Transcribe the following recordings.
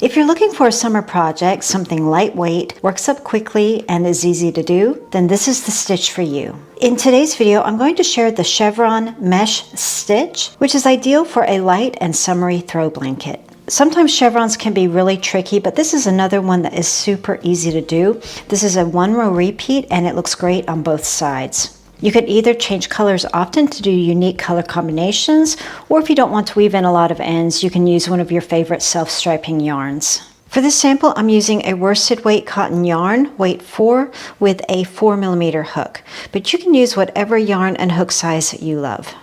If you're looking for a summer project, something lightweight, works up quickly, and is easy to do, then this is the stitch for you. In today's video, I'm going to share the Chevron Mesh Stitch, which is ideal for a light and summery throw blanket. Sometimes chevrons can be really tricky, but this is another one that is super easy to do. This is a 1-row repeat, and it looks great on both sides. You could either change colors often to do unique color combinations, or if you don't want to weave in a lot of ends, you can use one of your favorite self-striping yarns. For this sample, I'm using a worsted weight cotton yarn, weight 4, with a 4mm hook, but you can use whatever yarn and hook size you love.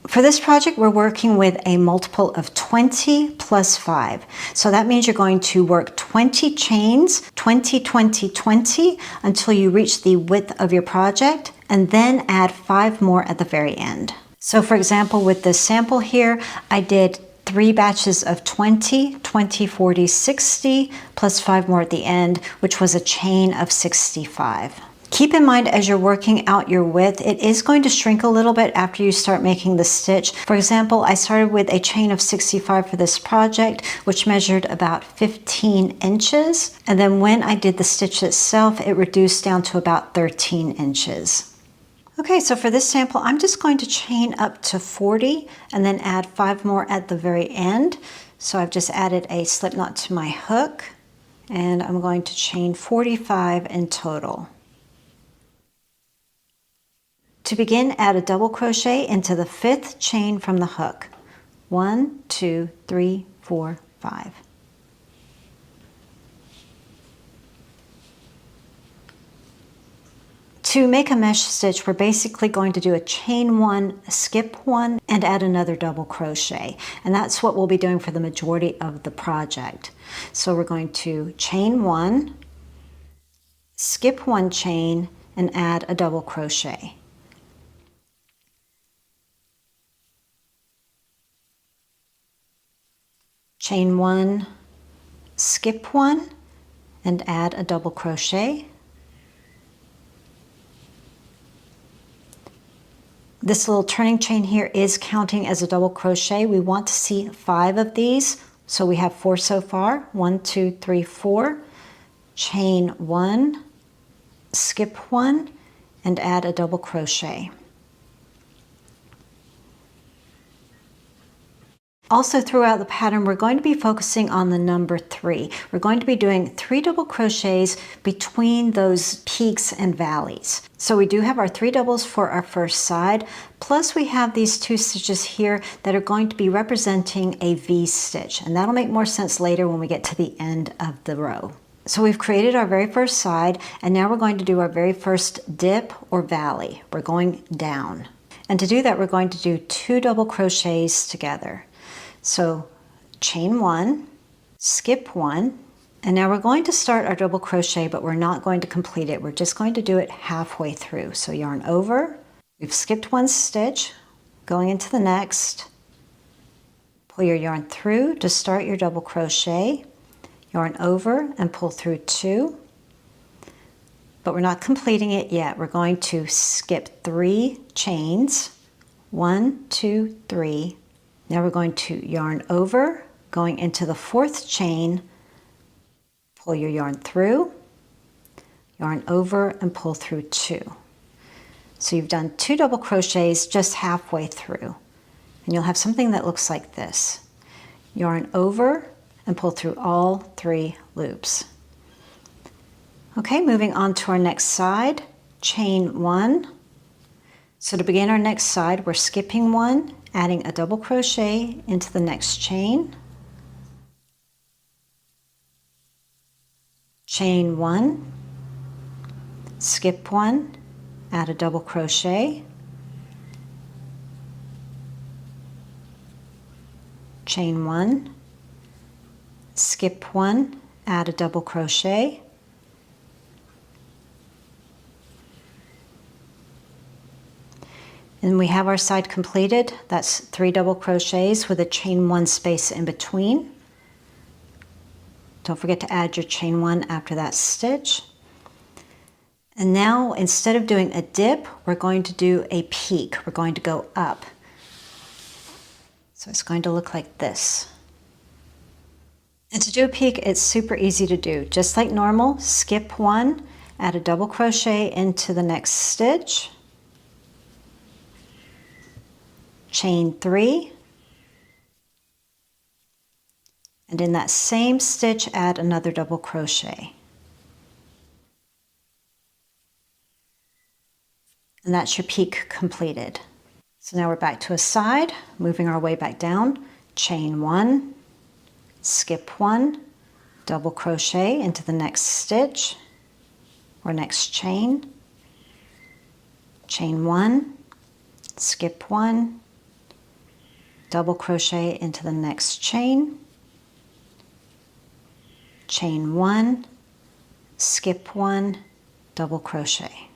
For this project, we're working with a multiple of 20 plus 5. So that means you're going to work 20 chains, 20, 20, 20, until you reach the width of your project, and then add 5 more at the very end. So for example, with this sample here, I did 3 batches of 20, 20, 40, 60, plus 5 more at the end, which was a chain of 65. Keep in mind as you're working out your width, it is going to shrink a little bit after you start making the stitch. For example, I started with a chain of 65 for this project, which measured about 15 inches. And then when I did the stitch itself, it reduced down to about 13 inches. Okay, so for this sample, I'm just going to chain up to 40 and then add 5 more at the very end. So I've just added a slip knot to my hook, and I'm going to chain 45 in total. To begin, add a double crochet into the 5th chain from the hook. 1, 2, 3, 4, 5. To make a mesh stitch, we're basically going to do a chain 1, skip 1, and add another double crochet. And that's what we'll be doing for the majority of the project. So we're going to chain 1, skip 1 chain, and add a double crochet. Chain 1, skip 1, and add a double crochet. This little turning chain here is counting as a double crochet. We want to see 5 of these, so we have 4 so far. 1, 2, 3, 4. Chain 1, skip 1, and add a double crochet. Also throughout the pattern, we're going to be focusing on the number 3. We're going to be doing 3 double crochets between those peaks and valleys. So we do have our 3 doubles for our first side, plus we have these 2 stitches here that are going to be representing a V stitch, and that'll make more sense later when we get to the end of the row. So we've created our very first side, and now we're going to do our very first dip or valley. We're going down. And to do that, we're going to do 2 double crochets together. So chain 1, skip 1, and now we're going to start our double crochet, but we're not going to complete it. We're just going to do it halfway through. So yarn over, we've skipped 1 stitch, going into the next, pull your yarn through to start your double crochet, yarn over and pull through 2, but we're not completing it yet. We're going to skip 3 chains, 1, 2, 3. Now we're going to yarn over, going into the 4th chain, pull your yarn through, yarn over and pull through 2. So you've done 2 double crochets just halfway through, and you'll have something that looks like this. Yarn over and pull through all 3 loops. Okay, moving on to our next side, chain 1. So to begin our next side, we're skipping 1, adding a double crochet into the next chain, chain 1, skip 1, add a double crochet, chain 1, skip 1, add a double crochet, and we have our side completed. That's 3 double crochets with a chain 1 space in between. Don't forget to add your chain 1 after that stitch. And now instead of doing a dip, we're going to do a peak. We're going to go up. So it's going to look like this. And to do a peek, it's super easy to do. Just like normal, skip one, add a double crochet into the next stitch, chain 3, and in that same stitch add another double crochet. And that's your peak completed. So now we're back to a side, moving our way back down, chain 1, skip 1, double crochet into the next stitch or next chain, chain 1, skip 1, double crochet into the next chain, chain 1, skip 1, double crochet.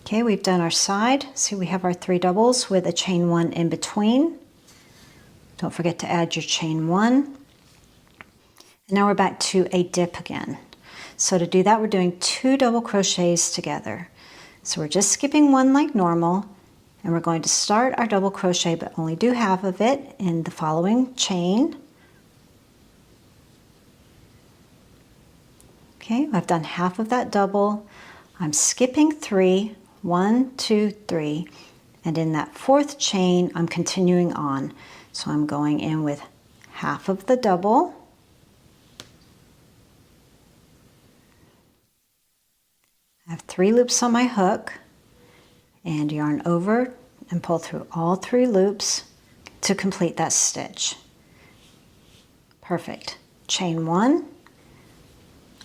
Okay, we've done our side. See, we have our 3 doubles with a chain 1 in between. Don't forget to add your chain 1. And now we're back to a dip again. So to do that, we're doing 2 double crochets together. So we're just skipping 1 like normal, and we're going to start our double crochet, but only do half of it in the following chain. Okay, I've done half of that double. I'm skipping 3, 1, 2, 3, and in that 4th chain, I'm continuing on. So I'm going in with half of the double, I have 3 loops on my hook, and yarn over and pull through all 3 loops to complete that stitch. Perfect. Chain 1.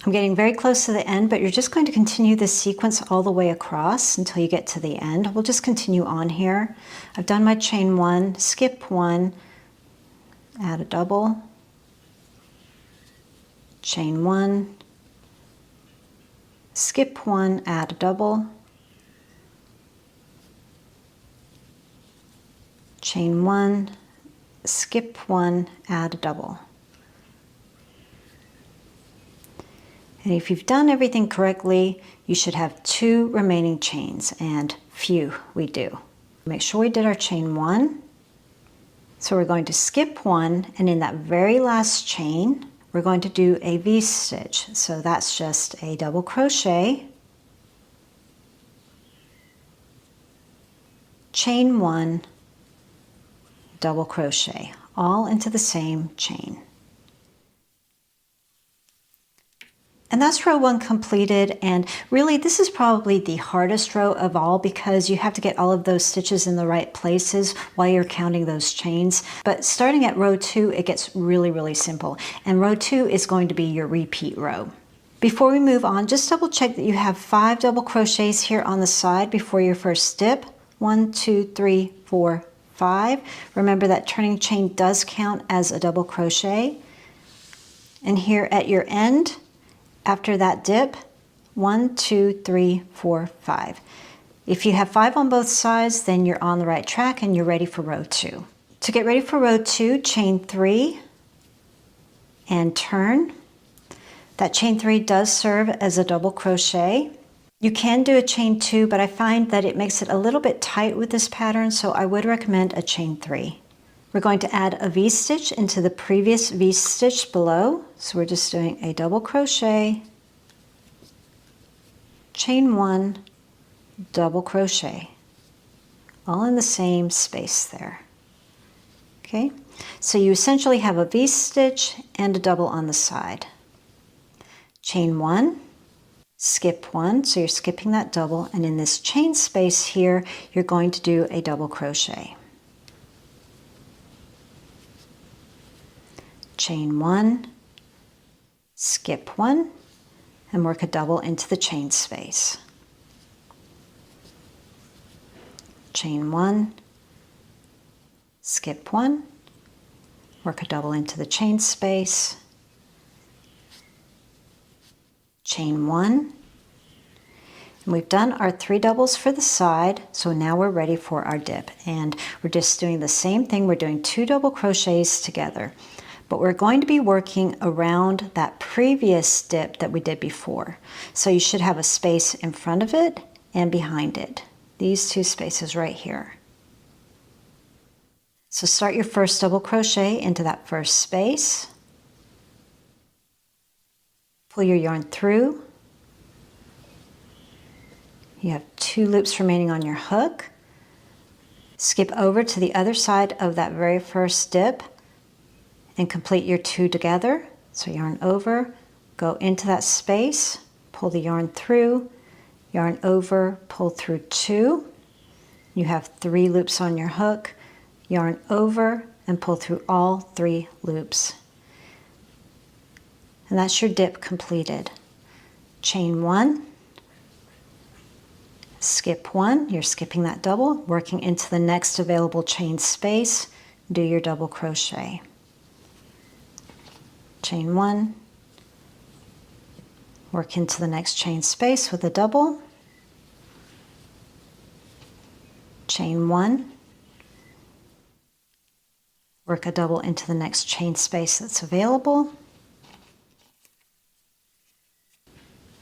I'm getting very close to the end, but you're just going to continue this sequence all the way across until you get to the end. We'll just continue on here. I've done my chain 1, skip 1, add a double, chain 1, skip 1, add a double, chain 1, skip 1, add a double. And if you've done everything correctly, you should have 2 remaining chains, and phew, we do. Make sure we did our chain 1. So we're going to skip 1, and in that very last chain, we're going to do a V-stitch. So that's just a double crochet, chain 1, double crochet, all into the same chain. And that's row 1 completed, and really this is probably the hardest row of all because you have to get all of those stitches in the right places while you're counting those chains. But starting at row 2, it gets really simple, and row 2 is going to be your repeat row. Before we move on, just double check that you have 5 double crochets here on the side before your first dip. 1, 2, 3, 4, 5. Remember that turning chain does count as a double crochet. And here at your end, after that dip, 1, 2, 3, 4, 5. If you have 5 on both sides, then you're on the right track and you're ready for row 2. To get ready for row 2, chain 3 and turn. That chain 3 does serve as a double crochet. You can do a chain 2, but I find that it makes it a little bit tight with this pattern, so I would recommend a chain 3. We're going to add a V-stitch into the previous V-stitch below. So we're just doing a double crochet, chain 1, double crochet, all in the same space there. Okay, so you essentially have a V-stitch and a double on the side. Chain 1, skip 1, so you're skipping that double, and in this chain space here, you're going to do a double crochet. Chain 1, skip 1, and work a double into the chain space. Chain 1, skip 1, work a double into the chain space. Chain 1, and we've done our 3 doubles for the side, so now we're ready for our dip, and we're just doing the same thing. We're doing 2 double crochets together. But we're going to be working around that previous dip that we did before. So you should have a space in front of it and behind it. These 2 spaces right here. So start your first double crochet into that first space. Pull your yarn through. You have 2 loops remaining on your hook. Skip over to the other side of that very first dip and complete your 2 together. So yarn over, go into that space, pull the yarn through, yarn over, pull through 2. You have 3 loops on your hook, yarn over and pull through all 3 loops. And that's your dip completed. Chain 1, skip 1, you're skipping that double, working into the next available chain space, do your double crochet. Chain 1, work into the next chain space with a double, chain 1, work a double into the next chain space that's available.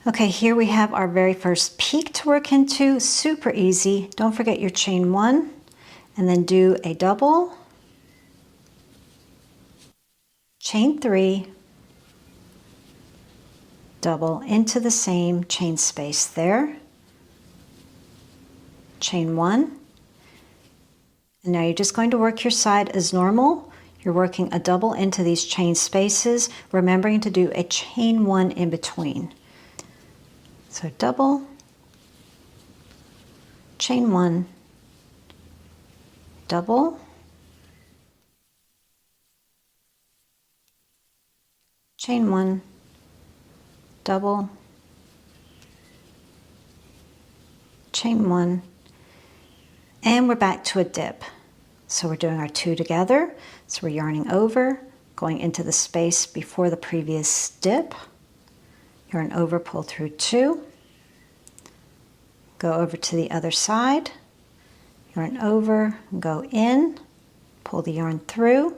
Okay, here we have our very first peak to work into, super easy. Don't forget your chain 1 and then do a double, chain 3, double into the same chain space there, chain 1, and now you're just going to work your side as normal. You're working a double into these chain spaces, remembering to do a chain 1 in between. So double, chain 1, double, chain 1, double, chain 1, and we're back to a dip. So we're doing our 2 together. So we're yarning over, going into the space before the previous dip, yarn over, pull through 2, go over to the other side, yarn over, go in, pull the yarn through,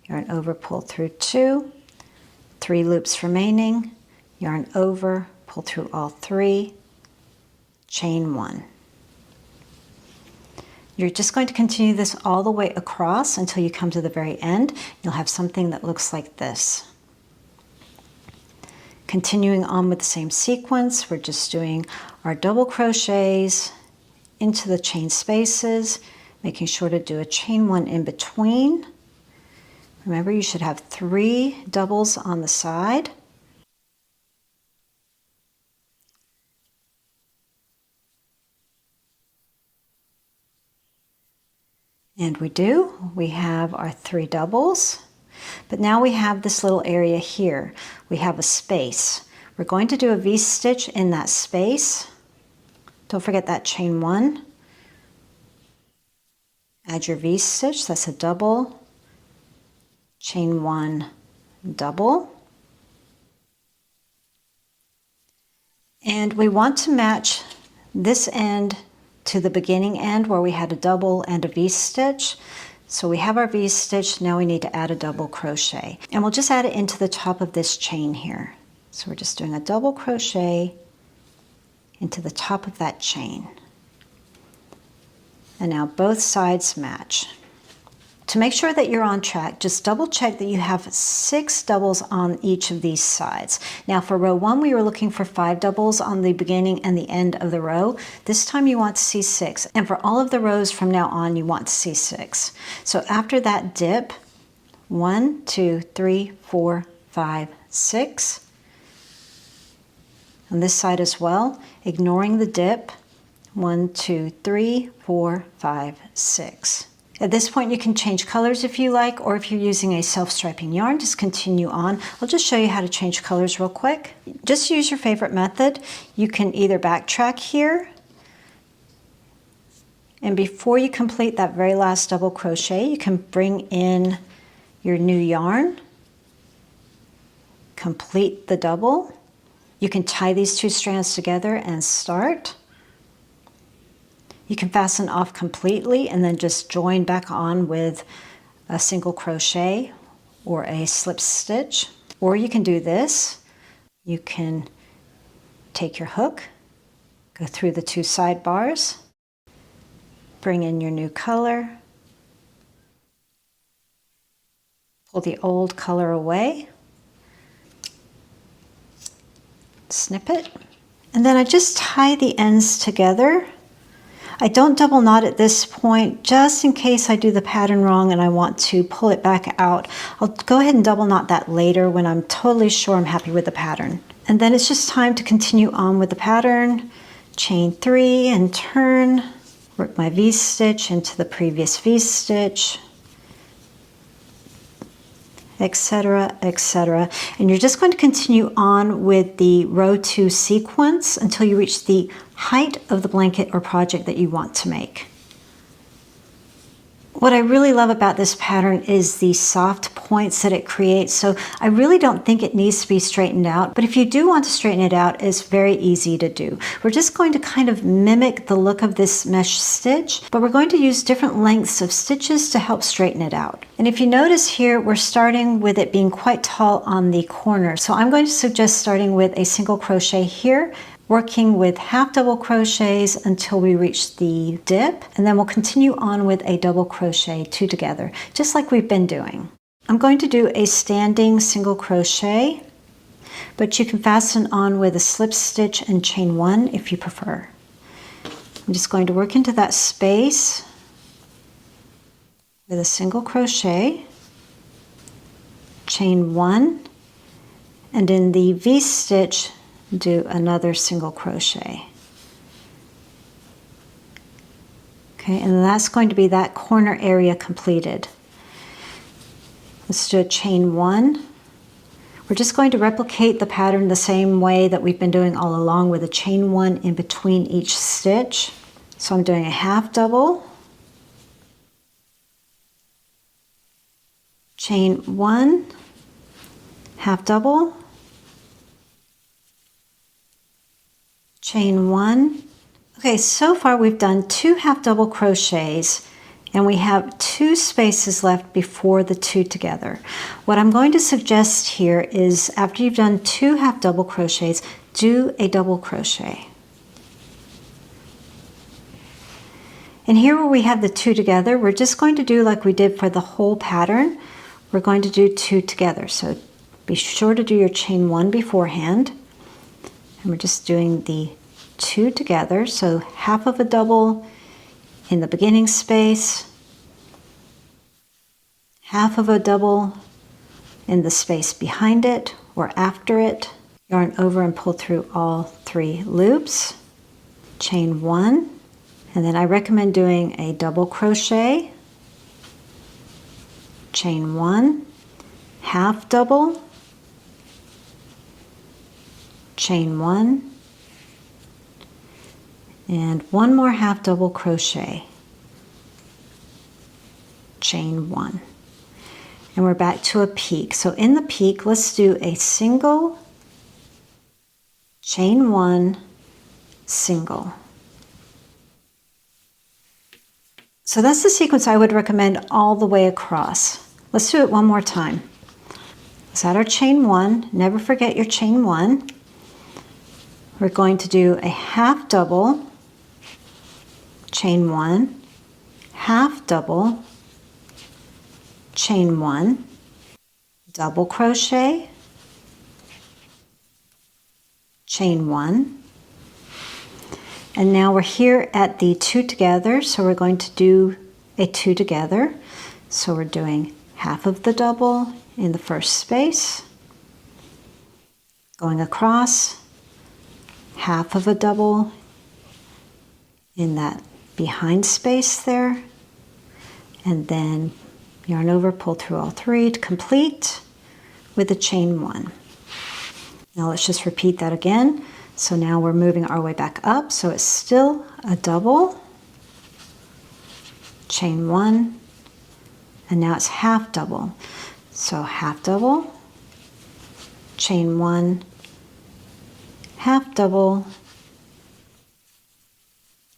yarn over, pull through 2, 3 loops remaining, yarn over, pull through all 3, chain 1. You're just going to continue this all the way across until you come to the very end. You'll have something that looks like this. Continuing on with the same sequence, we're just doing our double crochets into the chain spaces, making sure to do a chain 1 in between. Remember, you should have 3 doubles on the side. And we do. We have our 3 doubles. But now we have this little area here. We have a space. We're going to do a V-stitch in that space. Don't forget that chain 1. Add your V-stitch, that's a double, chain 1, double. And we want to match this end to the beginning end where we had a double and a V-stitch. So we have our V-stitch, now we need to add a double crochet. And we'll just add it into the top of this chain here. So we're just doing a double crochet into the top of that chain. And now both sides match. To make sure that you're on track, just double check that you have 6 doubles on each of these sides. Now for row 1, we were looking for 5 doubles on the beginning and the end of the row. This time you want to see 6. And for all of the rows from now on, you want to see 6. So after that dip, 1, 2, 3, 4, 5, 6. On this side as well, ignoring the dip, 1, 2, 3, 4, 5, 6. At this point, you can change colors if you like, or if you're using a self-striping yarn, just continue on. I'll just show you how to change colors real quick. Just use your favorite method. You can either backtrack here, and before you complete that very last double crochet, you can bring in your new yarn, complete the double. You can tie these 2 strands together and start. You can fasten off completely and then just join back on with a single crochet or a slip stitch. Or you can do this. You can take your hook, go through the 2 sidebars, bring in your new color, Pull the old color away, snip it, and then I just tie the ends together. I don't double knot at this point, just in case I do the pattern wrong and I want to pull it back out. I'll go ahead and double knot that later when I'm totally sure I'm happy with the pattern. And then it's just time to continue on with the pattern. Chain 3 and turn, work my V-stitch into the previous V-stitch, etc., etc. And you're just going to continue on with the row 2 sequence until you reach the height of the blanket or project that you want to make. What I really love about this pattern is the soft points that it creates. So I really don't think it needs to be straightened out, but if you do want to straighten it out, it's very easy to do. We're just going to kind of mimic the look of this mesh stitch, but we're going to use different lengths of stitches to help straighten it out. And if you notice here, we're starting with it being quite tall on the corner. So I'm going to suggest starting with a single crochet here, working with half double crochets until we reach the dip, and then we'll continue on with a double crochet, 2 together, just like we've been doing. I'm going to do a standing single crochet, but you can fasten on with a slip stitch and chain 1 if you prefer. I'm just going to work into that space with a single crochet, chain 1, and in the V-stitch, do another single crochet. Okay, and that's going to be that corner area completed. Let's do a chain 1. We're just going to replicate the pattern the same way that we've been doing all along with a chain 1 in between each stitch. So I'm doing a half double, chain 1, half double, chain 1. Okay, so far we've done 2 half double crochets and we have 2 spaces left before the 2 together. What I'm going to suggest here is after you've done 2 half double crochets, do a double crochet. And here where we have the 2 together, we're just going to do like we did for the whole pattern. We're going to do 2 together. So be sure to do your chain 1 beforehand. And we're just doing the 2 together, so half of a double in the beginning space, half of a double in the space behind it or after it, yarn over and pull through all 3 loops, chain 1, and then I recommend doing a double crochet, chain 1, half double, chain 1, and 1 more half double crochet, chain 1, and we're back to a peak. So in the peak, let's do a single, chain 1, single. So that's the sequence I would recommend all the way across. Let's do it one more time. Let's add our chain 1. Never forget your chain 1. We're going to do a half double, chain 1, half double, chain 1, double crochet, chain 1, and now we're here at the 2 together, so we're going to do a 2 together. So we're doing half of the double in the first space, going across, half of a double in that behind space there, and then yarn over, pull through all 3 to complete with a chain 1. Now let's just repeat that again. So now we're moving our way back up, so it's still a double, chain 1, and now it's half double. So half double, chain 1, half double,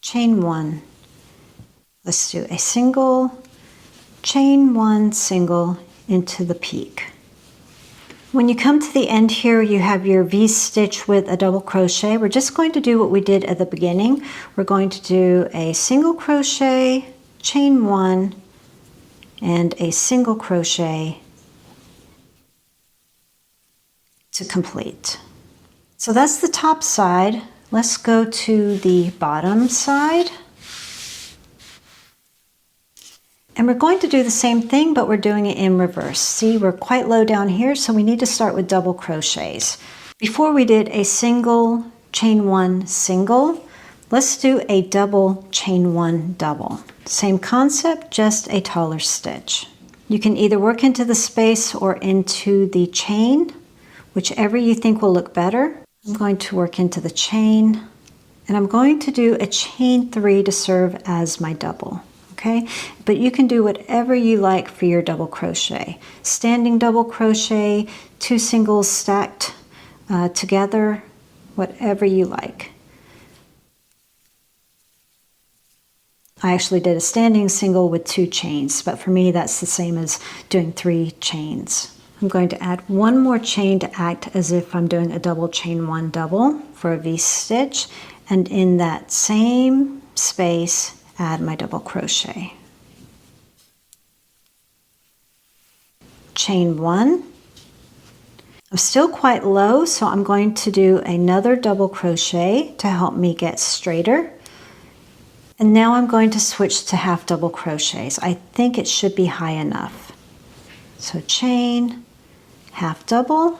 chain 1. Let's do a single, chain 1, single into the peak. When you come to the end here, you have your V-stitch with a double crochet. We're just going to do what we did at the beginning. We're going to do a single crochet, chain 1, and a single crochet, to complete. So that's the top side. Let's go to the bottom side. And we're going to do the same thing, but we're doing it in reverse. See, we're quite low down here, so we need to start with double crochets. Before we did a single, chain one, single, let's do a double, chain one, double. Same concept, just a taller stitch. You can either work into the space or into the chain, whichever you think will look better. I'm going to work into the chain, and I'm going to do a chain 3 to serve as my double. Okay, but you can do whatever you like for your double crochet. Standing double crochet, 2 singles stacked together, whatever you like. I actually did a standing single with 2 chains, but for me that's the same as doing 3 chains. I'm going to add 1 more chain to act as if I'm doing a double chain 1 double for a V-stitch, and in that same space add my double crochet. Chain 1. I'm still quite low, so I'm going to do another double crochet to help me get straighter. And now I'm going to switch to half double crochets. I think it should be high enough. So chain, half double,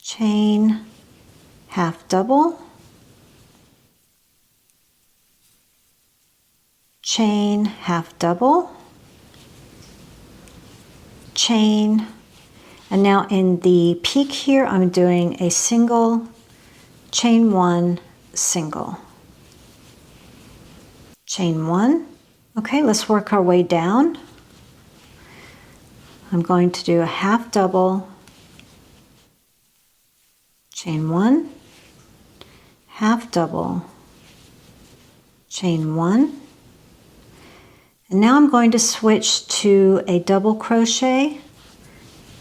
chain, half double, chain, half double, chain, and now in the peak here I'm doing a single, chain 1, single, chain 1. Okay, let's work our way down. I'm going to do a half double, chain 1, half double, chain 1, and now I'm going to switch to a double crochet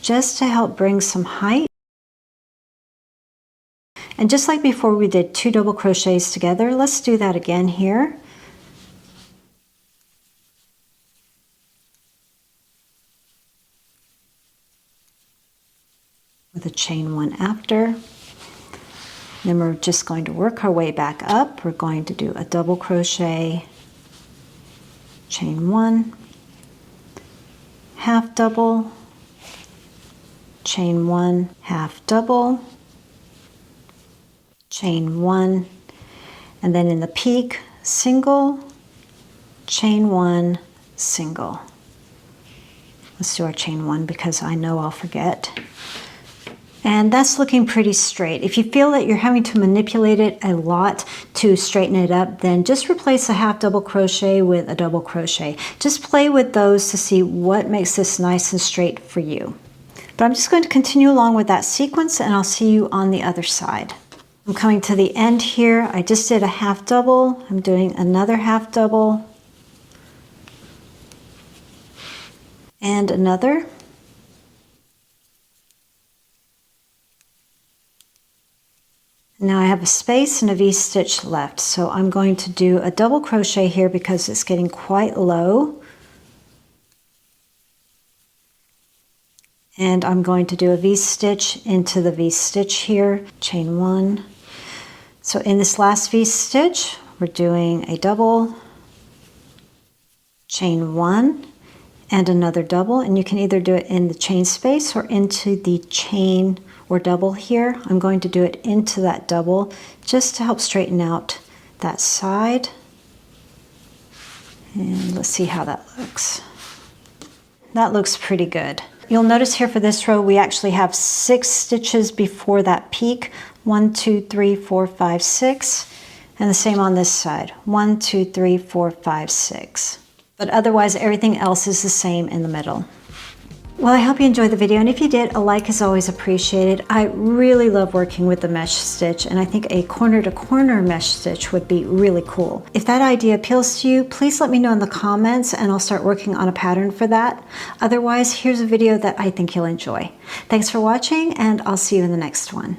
just to help bring some height. And just like before we did 2 double crochets together, let's do that again here. With a chain 1 after. Then we're just going to work our way back up. We're going to do a double crochet, chain 1, half double, chain 1, half double, chain 1, and then in the peak, single, chain 1, single. Let's do our chain 1 because I know I'll forget. And that's looking pretty straight. If you feel that you're having to manipulate it a lot to straighten it up, then just replace a half double crochet with a double crochet. Just play with those to see what makes this nice and straight for you. But I'm just going to continue along with that sequence, and I'll see you on the other side. I'm coming to the end here. I just did a half double. I'm doing another half double and another. Now I have a space and a V-stitch left, so I'm going to do a double crochet here because it's getting quite low. And I'm going to do a V-stitch into the V-stitch here, chain 1. So in this last V-stitch, we're doing a double, chain 1, and another double, and you can either do it in the chain space or into the chain or double here. I'm going to do it into that double just to help straighten out that side. And let's see how that looks. That looks pretty good. You'll notice here for this row we actually have 6 stitches before that peak. 1, 2, 3, 4, 5, 6. And the same on this side. 1, 2, 3, 4, 5, 6. But otherwise everything else is the same in the middle. Well, I hope you enjoyed the video, and if you did, a like is always appreciated. I really love working with the mesh stitch, and I think a corner-to-corner mesh stitch would be really cool. If that idea appeals to you, please let me know in the comments, and I'll start working on a pattern for that. Otherwise, here's a video that I think you'll enjoy. Thanks for watching, and I'll see you in the next one.